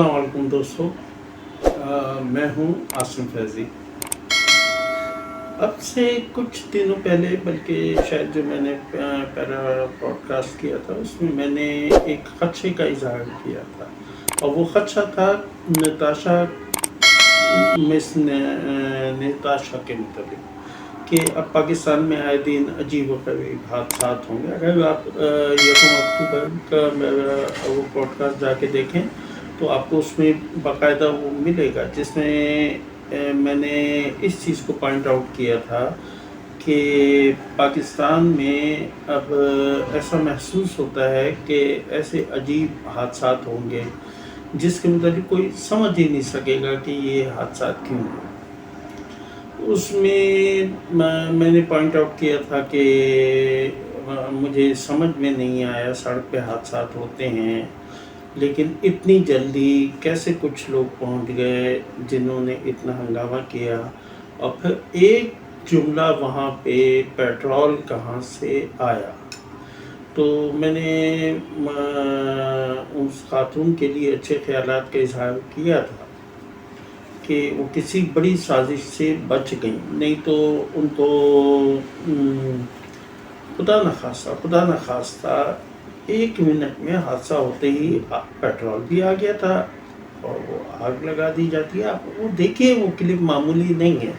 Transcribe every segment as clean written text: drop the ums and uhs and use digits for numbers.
السلام علیکم دوستو، میں ہوں عاصم فیضی۔ اب سے کچھ دنوں پہلے، بلکہ شاید جو میں نے پہلا پوڈ کاسٹ کیا تھا اس میں نے ایک خدشے کا اظہار کیا تھا، اور وہ خدشہ تھا نتاشا کے متعلق کہ اب پاکستان میں آئے دن عجیب و غریب حادثات ہوں گے۔ اگر آپ یکم اکتوبر کا میرا وہ پوڈ کاسٹ جا کے دیکھیں تو آپ کو اس میں باقاعدہ وہ ملے گا، جس میں نے اس چیز کو پوائنٹ آؤٹ کیا تھا کہ پاکستان میں اب ایسا محسوس ہوتا ہے کہ ایسے عجیب حادثات ہوں گے جس کے متعلق کوئی سمجھ ہی نہیں سکے گا کہ یہ حادثات کیوں ہیں۔ اس میں نے پوائنٹ آؤٹ کیا تھا کہ مجھے سمجھ میں نہیں آیا، سڑک پہ حادثات ہوتے ہیں لیکن اتنی جلدی کیسے کچھ لوگ پہنچ گئے جنہوں نے اتنا ہنگامہ کیا، اور پھر ایک جملہ وہاں پہ پیٹرول کہاں سے آیا۔ تو میں نے اس خاتون کے لیے اچھے خیالات کا اظہار کیا تھا کہ وہ کسی بڑی سازش سے بچ گئیں، نہیں تو ان کو خدا نخواستہ 1 منٹ میں حادثہ ہوتے ہی پیٹرول بھی آ گیا تھا اور وہ آگ لگا دی جاتی ہے۔ آپ وہ دیکھیے، وہ کلپ معمولی نہیں ہے،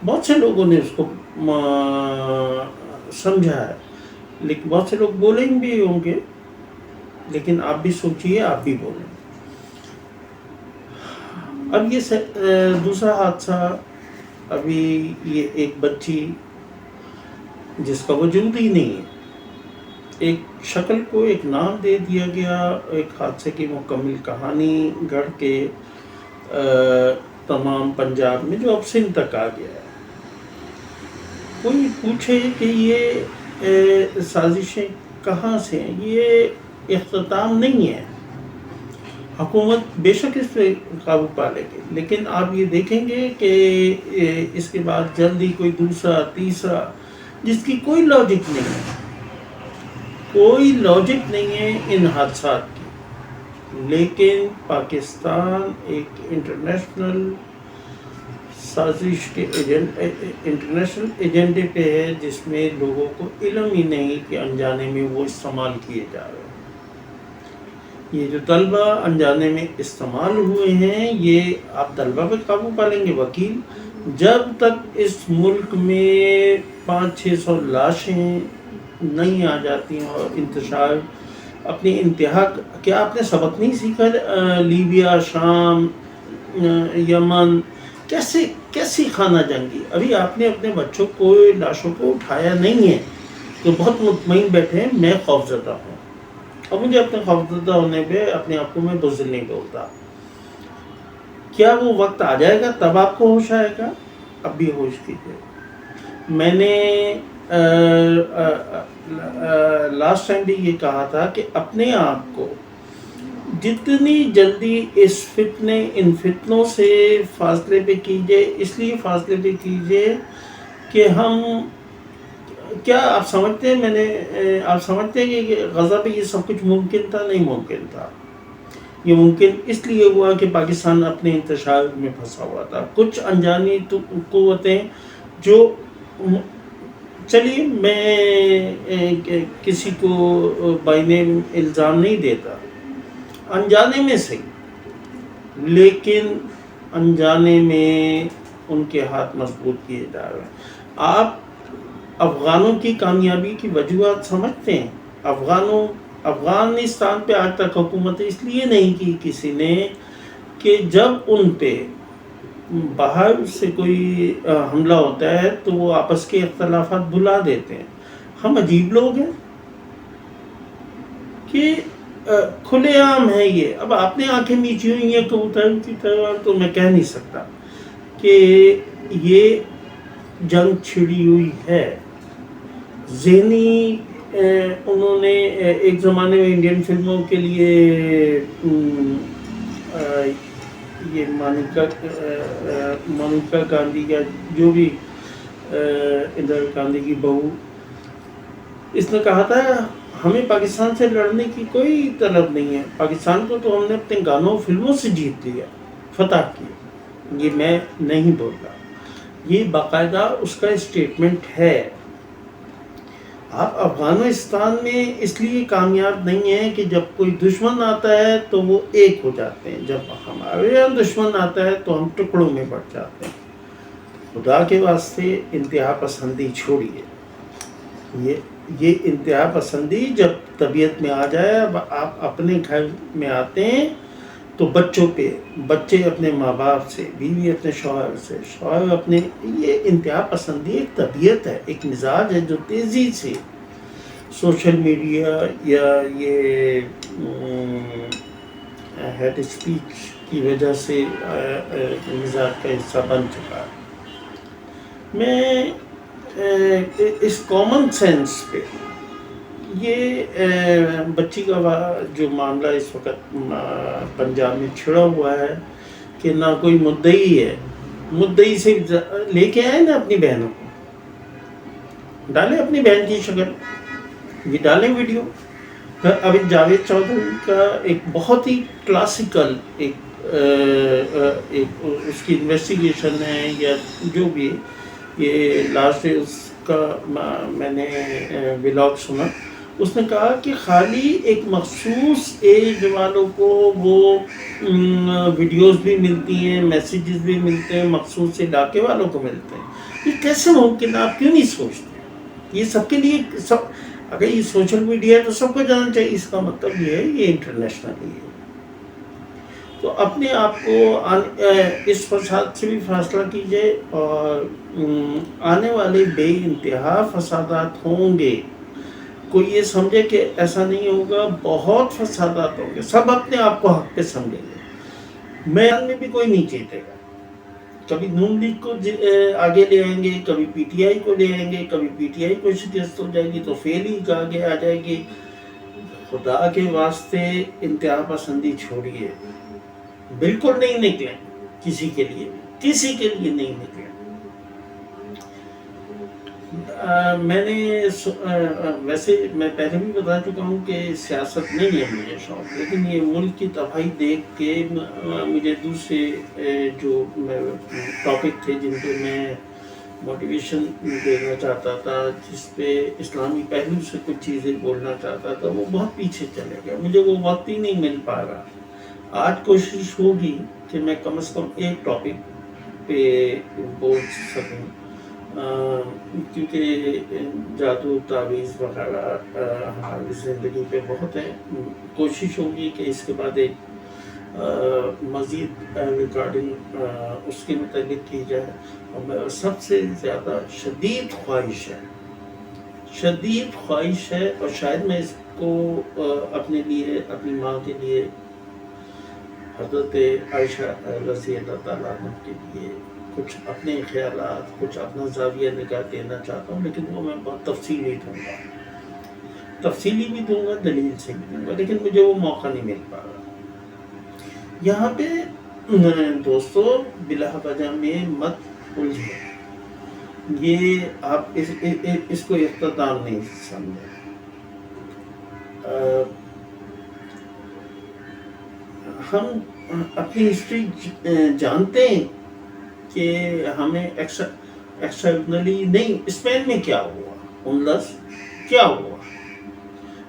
بہت سے لوگوں نے اس کو سمجھا ہے، لیکن بہت سے لوگ بولیں بھی ہوں گے، لیکن آپ بھی سوچیے، آپ بھی بولیں۔ اب یہ دوسرا حادثہ، ابھی یہ ایک بچی جس کا وجود ہی نہیں ہے، ایک شکل کو ایک نام دے دیا گیا، ایک حادثے کی مکمل کہانی گڑھ کے تمام پنجاب میں جو اب سندھ تک آ گیا ہے۔ کوئی پوچھے کہ یہ سازشیں کہاں سے ہیں؟ یہ اختتام نہیں ہے، حکومت بے شک اس پہ قابو پا لے گی، لیکن آپ یہ دیکھیں گے کہ اس کے بعد جلدی کوئی دوسرا تیسرا، جس کی کوئی لاجک نہیں ہے ان حادثات کی، لیکن پاکستان ایک انٹرنیشنل سازش کے انٹرنیشنل ایجنڈے پہ ہے، جس میں لوگوں کو علم ہی نہیں کہ انجانے میں وہ استعمال کیے جا رہے ہیں۔ یہ جو طلبہ انجانے میں استعمال ہوئے ہیں، یہ آپ طلبہ پہ قابو پالیں گے وکیل؟ جب تک اس ملک میں 500-600 لاشیں نہیں آ جاتی ہیں اور انتشار اپنی انتہا، کیا آپ نے سبق نہیں سیکھا؟ لیبیا، شام، یمن کیسی خانہ جنگی، ابھی آپ نے اپنے بچوں کو، لاشوں کو اٹھایا نہیں ہے تو بہت مطمئن بیٹھے ہیں میں خوفزدہ ہوں، اور مجھے اپنے خوفزدہ ہونے پہ اپنے آپ کو میں بزدل نہیں بولتا۔ کیا وہ وقت آ جائے گا تب آپ کو ہوش آئے گا؟ اب بھی ہوش کیجیے۔ میں نے لاسٹ ٹائم بھی یہ کہا تھا کہ اپنے آپ کو جتنی جلدی ان فتنوں سے فاصلے پہ کیجیے، اس لیے فاصلے پہ کیجیے کہ ہم کیا آپ سمجھتے ہیں کہ غزہ پہ یہ سب کچھ ممکن تھا؟ نہیں ممکن تھا۔ یہ ممکن اس لیے ہوا کہ پاکستان اپنے انتشار میں پھنسا ہوا تھا، کچھ انجانی قوتیں جو، چلیے میں کسی کو بائنے الزام نہیں دیتا، انجانے میں صحیح، لیکن انجانے میں ان کے ہاتھ مضبوط کیے جا رہے ہیں۔ آپ افغانوں کی کامیابی کی وجوہات سمجھتے ہیں؟ افغانستان پہ آج تک حکومت اس لیے نہیں کی کسی نے کہ جب ان پہ باہر سے کوئی حملہ ہوتا ہے تو وہ آپس کے اختلافات بھلا دیتے ہیں۔ ہم عجیب لوگ ہیں کہ کھلے عام ہے یہ۔ اب آپ نے آنکھیں میچی ہوئی ہیں کبوتر کی طرح، تو میں کہہ نہیں سکتا کہ یہ جنگ چھڑی ہوئی ہے ذہنی۔ انہوں نے ایک زمانے میں انڈین فلموں کے لیے یہ مانیکا گاندھی کا جو بھی اندرا گاندھی کی بہو، اس نے کہا تھا ہمیں پاکستان سے لڑنے کی کوئی طلب نہیں ہے. پاکستان کو تو ہم نے اپنے گانوں فلموں سے جیت لیا، فتح کیا. یہ میں نہیں بول رہا، یہ باقاعدہ اس کا اسٹیٹمنٹ ہے. آپ افغانستان میں اس لیے کامیاب نہیں ہیں کہ جب کوئی دشمن آتا ہے تو وہ ایک ہو جاتے ہیں، جب ہمارے یہاں دشمن آتا ہے تو ہم ٹکڑوں میں بٹ جاتے ہیں. خدا کے واسطے انتہا پسندی چھوڑیے. یہ انتہا پسندی جب طبیعت میں آ جائے. اب آپ اپنے گھر میں آتے ہیں تو بچے اپنے ماں باپ سے، بیوی اپنے شوہر سے، شوہر اپنے، یہ انتہا پسندی ایک طبیعت ہے، ایک مزاج ہے جو تیزی سے سوشل میڈیا یا یہ ہیڈ اسپیچ کی وجہ سے مزاج کا حصہ بن چکا ہے. میں اس کامن سینس پہ یہ بچی کا جو معاملہ اس وقت پنجاب میں چھڑا ہوا ہے کہ نہ کوئی مدعی ہے، مدعی سے لے کے آئے نا اپنی بہنوں کو، ڈالیں اپنی بہن کی شکل، یہ ڈالیں ویڈیو. ابھی جاوید چودھری کا ایک بہت ہی کلاسیکل ایک اس کی انویسٹیگیشن ہے یا جو بھی، یہ لاسٹ اس کا میں نے ولاگ سنا. اس نے کہا کہ خالی ایک مخصوص ایج والوں کو وہ ویڈیوز بھی ملتی ہیں، میسیجز بھی ملتے ہیں، مخصوص علاقے والوں کو ملتے ہیں. یہ کیسے ممکن؟ آپ کیوں نہیں سوچتے؟ یہ سب کے لیے، اگر یہ سوشل میڈیا ہے تو سب کو جاننا چاہیے. اس کا مطلب یہ ہے یہ انٹرنیشنل ہے. تو اپنے آپ کو اس فساد سے بھی فاصلہ کیجیے، اور آنے والے بے انتہا فسادات ہوں گے. کوئی یہ سمجھے کہ ایسا نہیں ہوگا، بہت فسادات ہوں گے. سب اپنے آپ کو حق پہ سمجھیں گے. میں بھی کوئی نہیں جیتے گا. کبھی نون لیگ کو آگے لے آئیں گے، کبھی پی ٹی آئی کو لے آئیں گے، کبھی پی ٹی آئی کو شکست ہو جائے گی تو فیل ہی آگے آ جائے گی. خدا کے واسطے انتہا پسندی چھوڑیے. بالکل نہیں نکلیں، کسی کے لیے نہیں نکلیں. میں نے ویسے میں پہلے بھی بتا چکا ہوں کہ سیاست نہیں ہے مجھے شوق، لیکن یہ ملک کی تباہی دیکھ کے مجھے دوسرے جو ٹاپک تھے جن پہ میں موٹیویشن دینا چاہتا تھا، جس پہ اسلامی پہلو سے کچھ چیزیں بولنا چاہتا تھا، وہ بہت پیچھے چلے گیا. مجھے وہ وقت ہی نہیں مل پا رہا. آج کوشش ہوگی کہ میں کم از کم ایک ٹاپک پہ بول سکوں، کیونکہ جادو تعویذ وغیرہ ہماری زندگی پہ بہت ہے. کوشش ہوگی کہ اس کے بعد ایک مزید ریکارڈنگ اس کے متعلق کی جائے. اور سب سے زیادہ شدید خواہش ہے، اور شاید میں اس کو اپنے لیے، اپنی ماں کے لیے، حضرت عائشہ رضی اللہ تعالیٰ عنہ کے لیے کچھ اپنے خیالات، کچھ اپنا زاویہ نگاہ دینا چاہتا ہوں. لیکن وہ میں بہت تفصیلی بھی دوں گا، دلیل سے بھی دوں گا، لیکن مجھے وہ موقع نہیں مل پا رہا. یہاں پہ دوستو بلا وجہ میں مت الجھیں. یہ آپ اس کو اختتام نہیں سمجھیں. ہم اپنی ہسٹری جانتے ہیں کہ ہمیں ایکسٹرنلی نہیں. اسپین میں کیا ہوا، اندلس کیا ہوا،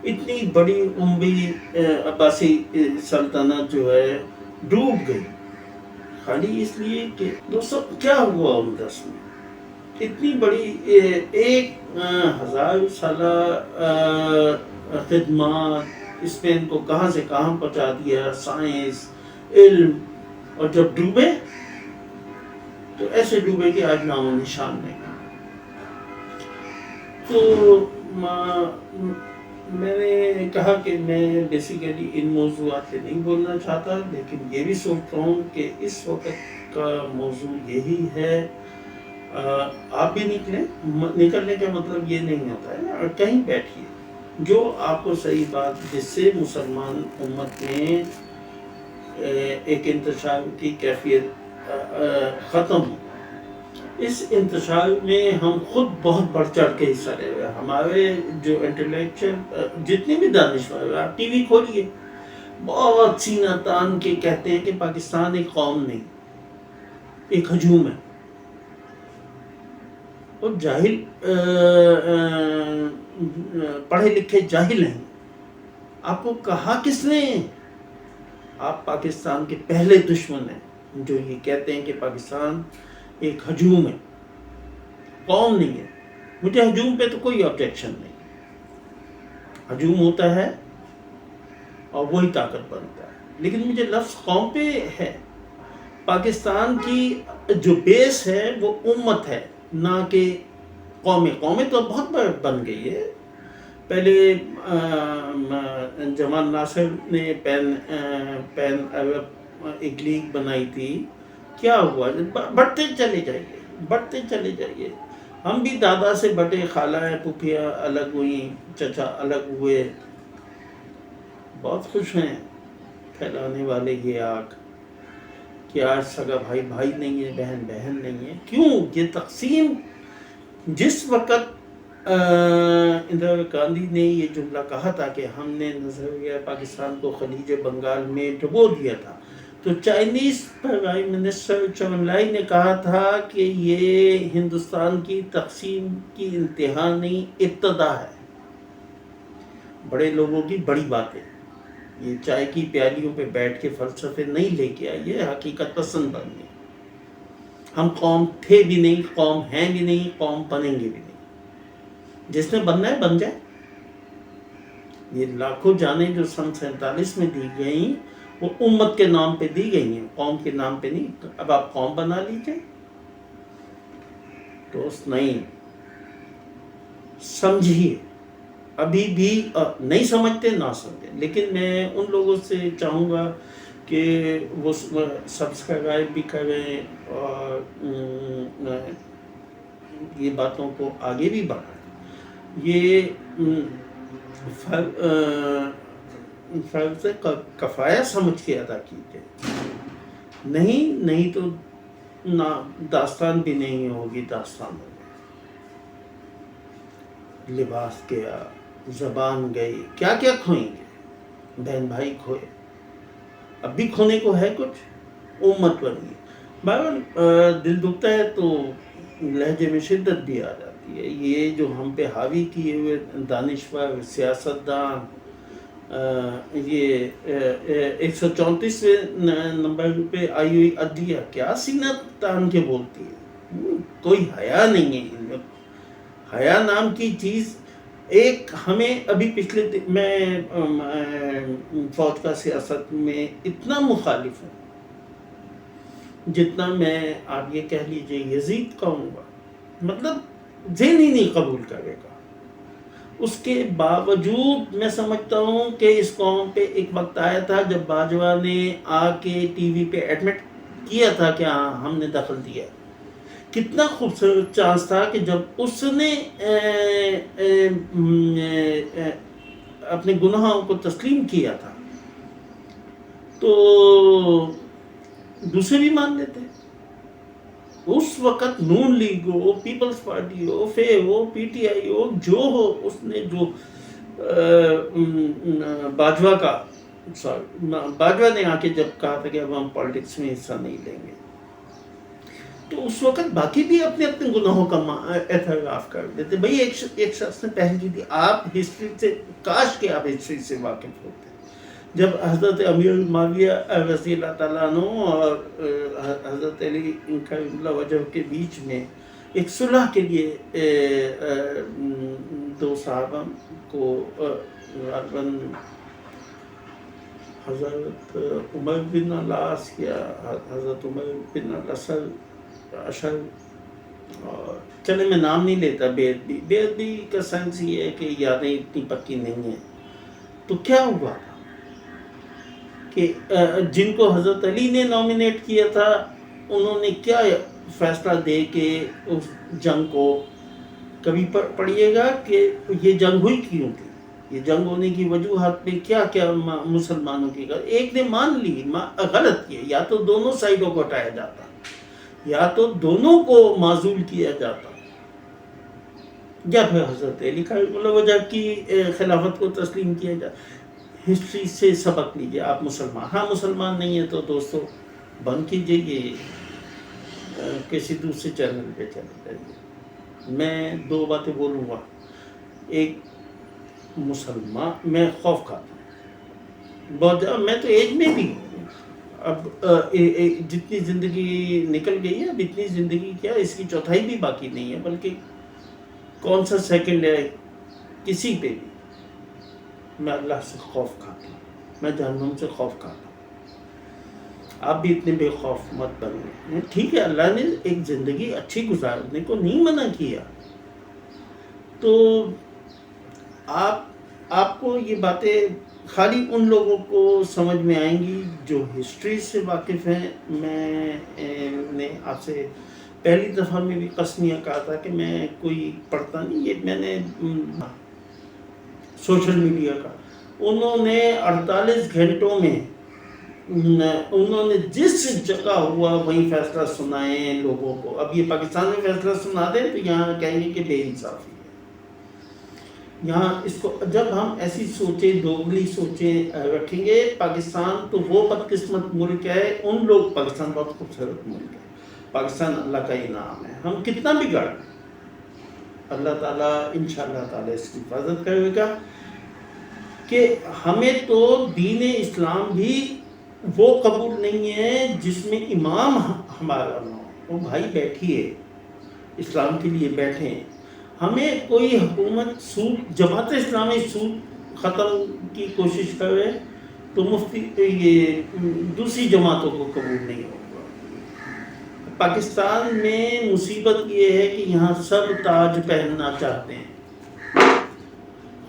اتنی بڑی اموی عباسی سلطنت جو ہے ڈوب گئی، خالی اس لیے کہ دوستو کیا ہوا اندلس میں. اتنی بڑی 1000 سالہ خدمات، اسپین کو کہاں سے کہاں پہنچا دیا، سائنس، علم، اور جب ڈوبے تو ایسے ڈوبے کہ آج نام و نشان نہیں. تو میں نے کہا کہ میں بیسیکلی ان موضوعات سے نہیں بولنا چاہتا، لیکن یہ بھی سوچتا ہوں کہ اس وقت کا موضوع یہی ہے. آپ بھی نکلنے کا مطلب یہ نہیں ہوتا ہے، اور کہیں بیٹھیے جو آپ کو صحیح بات، جس سے مسلمان امت میں ایک انتشار کی کیفیت ختم ہو. اس انتشار میں ہم خود بہت بڑھ چڑھ کے حصہ لے رہے ہیں. ہمارے جو انٹلیکچوئل جتنے بھی دانشور، آپ ٹی وی کھولیے، بہت سینہ تان کے کہتے ہیں کہ پاکستان ایک قوم نہیں، ایک ہجوم ہے. اور جاہل پڑھے لکھے جاہل ہیں. آپ کو کہا کس نے؟ آپ پاکستان کے پہلے دشمن ہیں جو یہ کہتے ہیں کہ پاکستان ایک ہجوم ہے، قوم نہیں ہے. مجھے ہجوم پہ تو کوئی آبجیکشن نہیں. ہجوم ہوتا ہے اور وہی طاقت بنتا ہے، لیکن مجھے لفظ قوم پہ ہے. پاکستان کی جو بیس ہے وہ امت ہے، نہ کہ قومیں. قومیں تو بہت بن گئی ہے. پہلے جمال ناصر نے پین ایک لیگ بنائی تھی. کیا ہوا؟ بڑھتے چلے جائیے. ہم بھی دادا سے بٹے، خالہ پھوپھیاں الگ ہوئیں، چچا الگ ہوئے. بہت خوش ہیں پھیلانے والے یہ آگ کہ آج سگا بھائی بھائی نہیں ہے، بہن بہن نہیں ہے. کیوں یہ تقسیم؟ جس وقت اندرا گاندھی نے یہ جملہ کہا تھا کہ ہم نے نظریہ پاکستان کو خلیج بنگال میں ڈبو دیا تھا، تو چائنیز پرائم منسٹر چون لائی نے کہا تھا کہ یہ ہندوستان کی تقسیم کی انتہا نہیں، ابتدا ہے. بڑے لوگوں کی بڑی باتیں. یہ چائے کی پیالیوں پہ بیٹھ کے فلسفے نہیں لے کے آئیے، حقیقت پسند بننے. ہم قوم تھے بھی نہیں، قوم ہیں بھی نہیں، قوم بنیں گے بھی نہیں. جس نے بننا ہے بن جائے. یہ لاکھوں جانیں جو سن 47 میں دی گئیں وہ امت کے نام پہ دی گئی ہیں، قوم کے نام پہ نہیں. اب آپ قوم بنا لیجئے. دوست نہیں سمجھیے، ابھی بھی نہیں سمجھتے نہ سمجھیں. لیکن میں ان لوگوں سے چاہوں گا کہ وہ سبسکرائب بھی کریں اور یہ باتوں کو آگے بھی بڑھائیں. یہ فرض کفایہ سمجھ کے ادا کیجیے. نہیں تو نہ داستان بھی نہیں ہوگی، داستان ہوگی. لباس گیا، زبان گئی، کیا کیا کھوئیں گے؟ بہن بھائی کھوئے، اب بھی کھونے کو ہے کچھ. امت بنی. بہرحال دل دکھتا ہے تو لہجے میں شدت بھی آ جاتی ہے. یہ جو ہم پہ حاوی کیے ہوئے دانشور، سیاستدان، یہ 134ویں نمبر پہ آئی ہوئی عدلیہ کیا سینہ تان کے بولتی ہے. کوئی حیا نہیں ہے ان میں. حیا نام کی چیز ایک ہمیں ابھی پچھلے میں فوج کا سیاست میں اتنا مخالف ہوں جتنا میں آپ یہ کہہ لیجئے یزید کہوں گا. مطلب ذہن ہی نہیں قبول کرے گا. اس کے باوجود میں سمجھتا ہوں کہ اس قوم پہ ایک وقت آیا تھا جب باجوہ نے آ کے ٹی وی پہ ایڈمٹ کیا تھا کہ ہاں ہم نے دخل دیا. کتنا خوبصورت چانس تھا کہ جب اس نے اپنے گناہوں کو تسلیم کیا تھا تو دوسرے بھی مان لیتے. اس وقت نون لیگ ہو، پیپلز پارٹی ہو، فے ہو، پی ٹی آئی ہو، جو ہو، اس نے جو باجوہ نے آ کے جب کہا تھا کہ اب ہم پالیٹکس میں حصہ نہیں لیں گے، تو اس وقت باقی بھی اپنے اپنے گناہوں کا اعتراف کر دیتے. بھئی ایک شخص نے پہلی دی. آپ ہسٹری سے، کاش کہ آپ ہسٹری سے واقف ہوتے. جب حضرت امیر المعاویہ رضی اللہ تعالیٰ عنہ اور حضرت علی کریم اللہ وجہ کے بیچ میں ایک صلح کے لیے دو صحابہ کو حضرت عمر بن العاص یا حضرت عمر بن اشر، اور چلے میں نام نہیں لیتا، بے ادبی کا سینس یہ ہے کہ یادیں اتنی پکی نہیں ہیں. تو کیا ہوا تھا کہ جن کو حضرت علی نے نامینیٹ کیا تھا انہوں نے کیا فیصلہ دے کے اس جنگ کو، کبھی پڑھیے گا کہ یہ جنگ ہوئی کیوں تھی، یہ جنگ ہونے کی وجوہات میں کیا کیا مسلمانوں کی. ایک نے مان لی، غلط کیا، یا تو دونوں سائڈوں کو ہٹایا جاتا. یا تو دونوں کو معزول کیا جاتا یا پھر حضرت علی کا وجہ کی خلافت کو تسلیم کیا جاتا۔ ہسٹری سے سبق لیجیے آپ مسلمان، ہاں مسلمان نہیں ہے تو دوستو بند کیجیے، یہ کسی دوسرے چینل پہ چلے جائیے۔ میں دو باتیں بولوں گا، ایک مسلمان میں خوف کھاتا ہوں بہت، میں تو ایج میں بھی ہوں، اب جتنی زندگی نکل گئی ہے، اب اتنی زندگی کیا اس کی چوتھائی بھی باقی نہیں ہے، بلکہ کون سا سیکنڈ ہے کسی پہ بھی۔ میں اللہ سے خوف کھاتا ہوں، میں جہنم سے خوف کھاتا ہوں۔ آپ بھی اتنے بے خوف مت بنیے، ٹھیک ہے اللہ نے ایک زندگی اچھی گزارنے کو نہیں منع کیا، تو آپ کو یہ باتیں خالی ان لوگوں کو سمجھ میں آئیں گی جو ہسٹری سے واقف ہیں۔ میں نے آپ سے پہلی دفعہ میں بھی قسمیہ کہا تھا کہ میں کوئی پڑھتا نہیں، یہ میں نے سوشل میڈیا کا، انہوں نے 48 گھنٹوں میں انہوں نے جس جگہ ہوا وہیں فیصلہ سنائے لوگوں کو۔ اب یہ پاکستان میں فیصلہ سنا دیں تو یہاں کہیں گے کہ بے انصافی ہے۔ یہاں اس کو جب ہم ایسی سوچیں، دوگلی سوچیں رکھیں گے، پاکستان تو وہ بدقسمت ملک ہے، ان لوگ، پاکستان بہت خوبصورت ملک ہے، پاکستان اللہ کا انعام ہے، ہم کتنا بگڑ اللہ تعالیٰ انشاءاللہ تعالیٰ اس کی حفاظت کرے گا۔ کہ ہمیں تو دین اسلام بھی وہ قبول نہیں ہے جس میں امام ہمارا نہ ہو۔ وہ بھائی بیٹھیے، اسلام کے لیے بیٹھیں، ہمیں کوئی حکومت سود، جماعت اسلامی سود ختم کی کوشش کرے تو مفتی یہ دوسری جماعتوں کو قبول نہیں ہوگا۔ پاکستان میں مصیبت یہ ہے کہ یہاں سب تاج پہننا چاہتے ہیں۔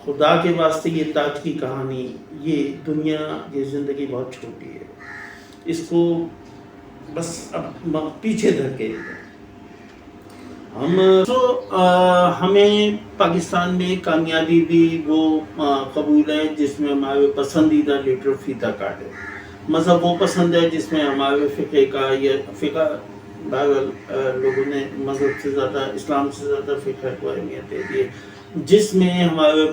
خدا کے واسطے یہ تاج کی کہانی، یہ دنیا، یہ زندگی بہت چھوٹی ہے، اس کو بس اب پیچھے دھکے ہم ہمیں پاکستان میں کامیابی بھی وہ قبول ہے جس میں ہمارے پسندیدہ لیڈر فیتہ کاٹے، مذہب وہ پسند ہے جس میں ہمارے فقہ کا، یہ فقہ لوگوں نے مذہب سے زیادہ، اسلام سے زیادہ فقہ کو اہمیت دے دی ہے، جس میں ہمارے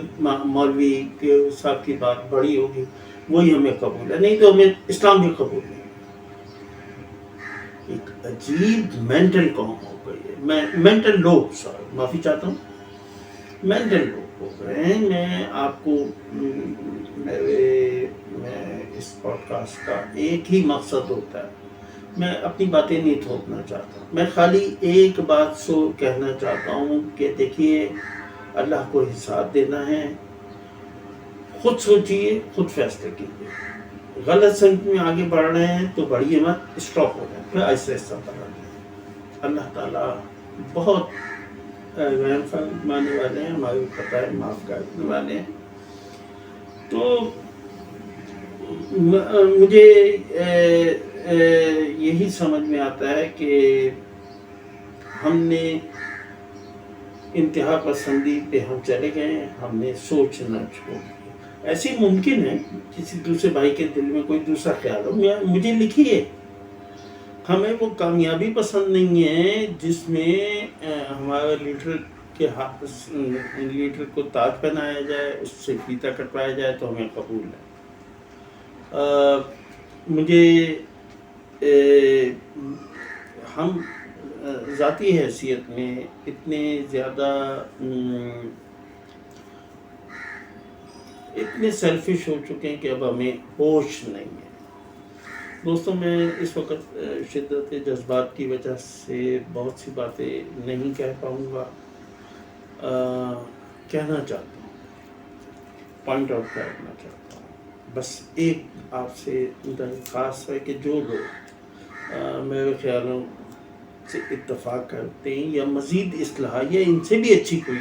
مولوی کے صاحب کی بات بڑی ہوگی وہی ہمیں قبول ہے، نہیں تو ہمیں اسلام بھی قبول نہیں۔ ایک عجیب مینٹل قوم ہو گئی ہے، مینٹل لوگ، سوری معافی چاہتا ہوں، مینٹل لوگ ہو گئے ہیں۔ میں آپ کو میں اس پوڈ کاسٹ کا ایک ہی مقصد ہوتا ہے، میں اپنی باتیں نہیں تھوپنا چاہتا، میں خالی ایک بات کہنا چاہتا ہوں کہ دیکھیے اللہ کو حساب دینا ہے، خود سوچیے، خود فیصلے کیجیے، غلط سمت میں آگے بڑھ رہے ہیں تو بڑھیے مت، اسٹاپ ہو جائیں، پھر آہستہ آہستہ بڑھا دیں۔ اللہ تعالیٰ بہت رحم فرمانے والے ہیں، ہماری پتہ ہے معاف کرنے والے ہیں۔ تو مجھے یہی سمجھ میں آتا ہے کہ ہم نے انتہا پسندی پہ ہم چلے گئے، ہم نے سوچنا چھوڑ دیا۔ ایسے ممکن ہے کسی دوسرے بھائی کے دل میں کوئی دوسرا خیال ہو، مجھے لکھیے، ہمیں وہ کامیابی پسند نہیں ہے جس میں ہمارا لیڈر کے ہاتھ، لیڈر کو تاج پہنایا جائے، اس سے فیتہ کٹوایا جائے تو ہمیں قبول ہے۔ مجھے ہم ذاتی حیثیت میں اتنے زیادہ اتنے سیلفش ہو چکے ہیں کہ اب ہمیں ہوش نہیں ہے۔ دوستوں میں اس وقت شدت جذبات کی وجہ سے بہت سی باتیں نہیں کہہ پاؤں گا، کہنا چاہتا ہوں، پوائنٹ آؤٹ کرنا چاہتا ہوں، بس ایک آپ سے درخواست ہے کہ جو لوگ میرے خیالوں سے اتفاق کرتے ہیں یا مزید اصلاح یا ان سے بھی اچھی کوئی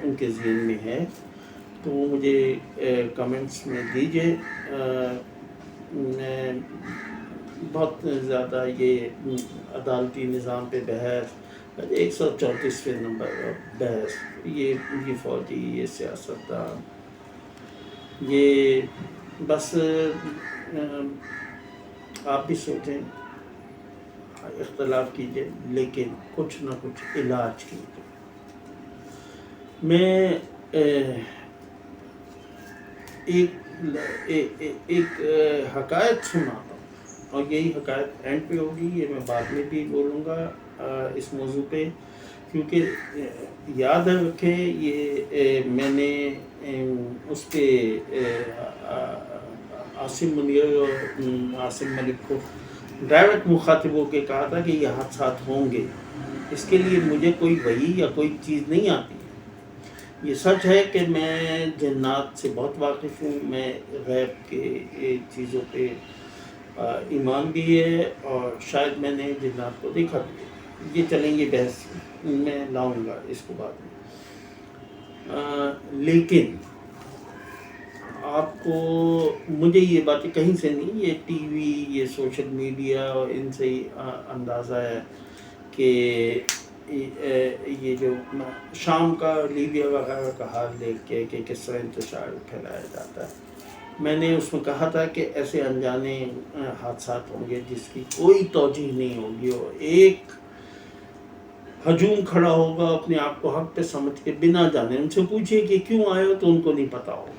ان کے ذہن میں ہے تو وہ مجھے کمنٹس میں دیجیے۔ میں بہت زیادہ یہ عدالتی نظام پہ بحث، 134ویں نمبر بحث، یہ فوجی، یہ سیاستدان، یہ بس آپ بھی سوچیں، اختلاف کیجیے، لیکن کچھ نہ کچھ علاج کیجیے۔ میں ایک حکایت سناتا ہوں، اور یہی حکایت اینڈ پہ ہوگی، یہ میں بعد میں بھی بولوں گا اس موضوع پہ، کیونکہ یاد رکھیں یہ میں نے اس پہ عاصم منیر اور عاصم ملک کو ڈائریکٹ مخاطب ہو کے کہا تھا کہ یہ حادثات ہوں گے، اس کے لیے مجھے کوئی وحی یا کوئی چیز نہیں آتی۔ یہ سچ ہے کہ میں جنات سے بہت واقف ہوں، میں غیب کے چیزوں پہ ایمان بھی ہے، اور شاید میں نے جنات کو دیکھا بھی ہے۔ یہ چلیں گے بحث میں لاؤں گا اس کو بعد میں، لیکن آپ کو مجھے یہ باتیں کہیں سے نہیں، یہ ٹی وی، یہ سوشل میڈیا اور ان سے ہی اندازہ ہے کہ یہ جو شام کا لیبیا وغیرہ کا حال دیکھ کے کہ کس طرح انتشار پھیلایا جاتا ہے، میں نے اس میں کہا تھا کہ ایسے انجانے حادثات ہوں گے جس کی کوئی توجیہ نہیں ہوگی، اور ایک ہجوم کھڑا ہوگا اپنے آپ کو حق پہ سمجھ کے بنا جانے، ان سے پوچھئے کہ کیوں آئے ہو تو ان کو نہیں پتا ہوگا۔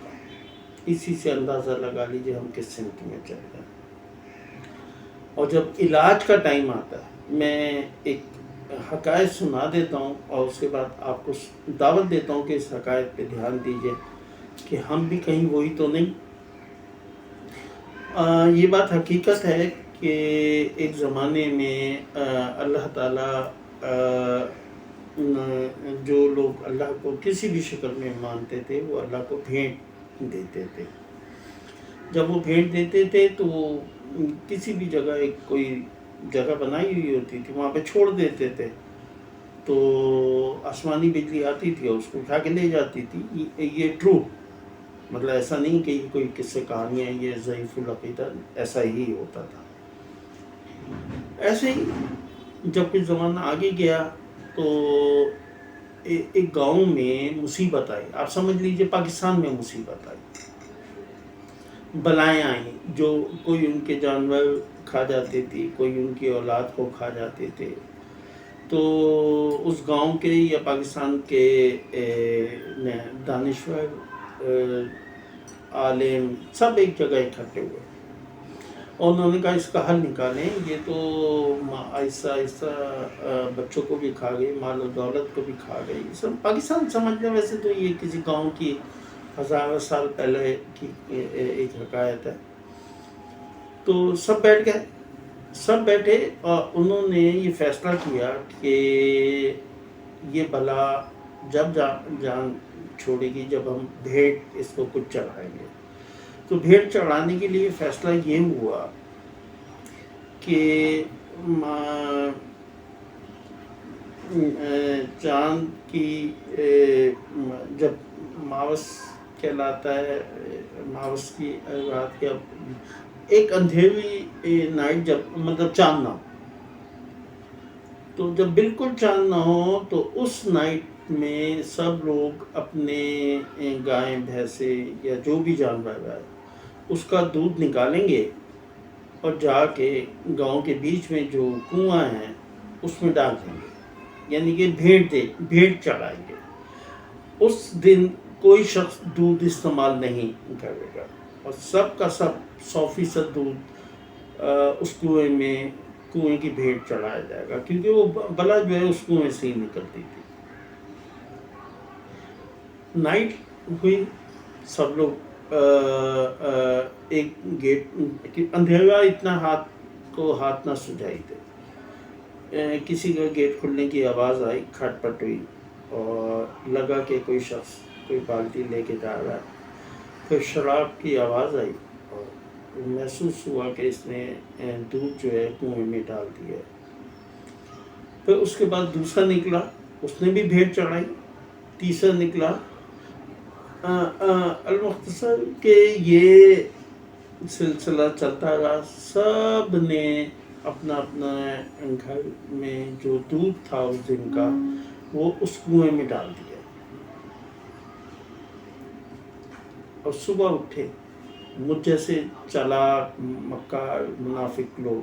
اسی سے اندازہ لگا لیجیے ہم کس سمت میں چل رہے ہیں۔ اور جب علاج کا ٹائم آتا ہے، میں ایک حکایت سنا دیتا ہوں، اور اس کے بعد آپ کو دعوت دیتا ہوں کہ اس حکایت پہ دھیان دیجیے کہ ہم بھی کہیں وہی تو نہیں۔ یہ بات حقیقت ہے کہ ایک زمانے میں اللہ تعالیٰ جو لوگ اللہ کو کسی بھی شکل میں مانتے تھے وہ اللہ کو بھیٹ دیتے تھے۔ جب وہ بھیٹ دیتے تھے تو کسی بھی جگہ ایک کوئی جگہ بنائی ہوئی ہوتی تھی، وہاں پہ چھوڑ دیتے تھے، تو آسمانی بجلی آتی تھی اور اس کو اٹھا کے لے جاتی تھی۔ یہ ٹرو، مطلب ایسا نہیں کہ کوئی قصے کہانیاں، یہ ضعیف العقیدہ، ایسا ہی ہوتا تھا۔ ایسے ہی جب کچھ زمانہ آگے گیا تو ایک گاؤں میں مصیبت آئی، آپ سمجھ لیجئے پاکستان میں مصیبت آئی، بلائیں آئیں، جو کوئی ان کے جانور کھا جاتی تھی، کوئی ان کی اولاد کو کھا جاتے تھے۔ تو اس گاؤں کے یا پاکستان کے دانشور، عالم سب ایک جگہ اکٹھے ہوئے، اور انہوں نے کہا اس کا حل نکالیں، یہ تو آہستہ آہستہ بچوں کو بھی کھا گئی، مال و دولت کو بھی کھا گئی۔ سب پاکستان سمجھنے، ویسے تو یہ کسی گاؤں کی ہزاروں سال پہلے کی ایک حکایت ہے۔ تو سب بیٹھ گئے، سب بیٹھے، اور انہوں نے یہ فیصلہ کیا کہ یہ بلا جب جان چھوڑے گی جب ہم بھیٹ اس کو کچھ چڑھائیں گے۔ تو بھیٹ چڑھانے کے لیے فیصلہ یہ ہوا کہ چاند کی جب ماوس کہلاتا ہے، ماوس کی رات کے ایک اندھیری نائٹ، جب مطلب چاند نہ ہو، تو جب بالکل چاند نہ ہو تو اس نائٹ میں سب لوگ اپنے گائیں بھینسیں یا جو بھی جانور ہے اس کا دودھ نکالیں گے، اور جا کے گاؤں کے بیچ میں جو کنواں ہیں اس میں ڈال دیں گے، یعنی کہ بھیٹ چڑھائیں گے۔ اس دن کوئی شخص دودھ استعمال نہیں کرے گا، اور سب کا سب 100% دودھ اس کنویں کی بھیٹ چڑھایا جائے گا، کیونکہ وہ بلا جو ہے اس کنویں سے ہی نکلتی تھی۔ نائٹ ہوئی، سب لوگ ایک گیٹ، اندھیرا اتنا ہاتھ نہ سجائی تھے، کسی کا گیٹ کھلنے کی آواز آئی، کھٹ پٹ ہوئی، اور لگا کہ کوئی شخص کوئی بالٹی لے کے جا رہا ہے۔ پھر شراب کی آواز آئی، اور محسوس ہوا کہ اس نے دودھ جو ہے کنویں میں ڈال دیا ہے۔ پھر اس کے بعد دوسرا نکلا، اس نے بھی بھیٹ چڑھائی، تیسرا نکلا۔ المختصر کہ یہ سلسلہ چلتا رہا، سب نے اپنا اپنا گھر میں جو دودھ تھا اس دن کا وہ اس کنویں میں ڈال دیا، اور صبح اٹھے مجھ جیسے چالاک مکار منافق لوگ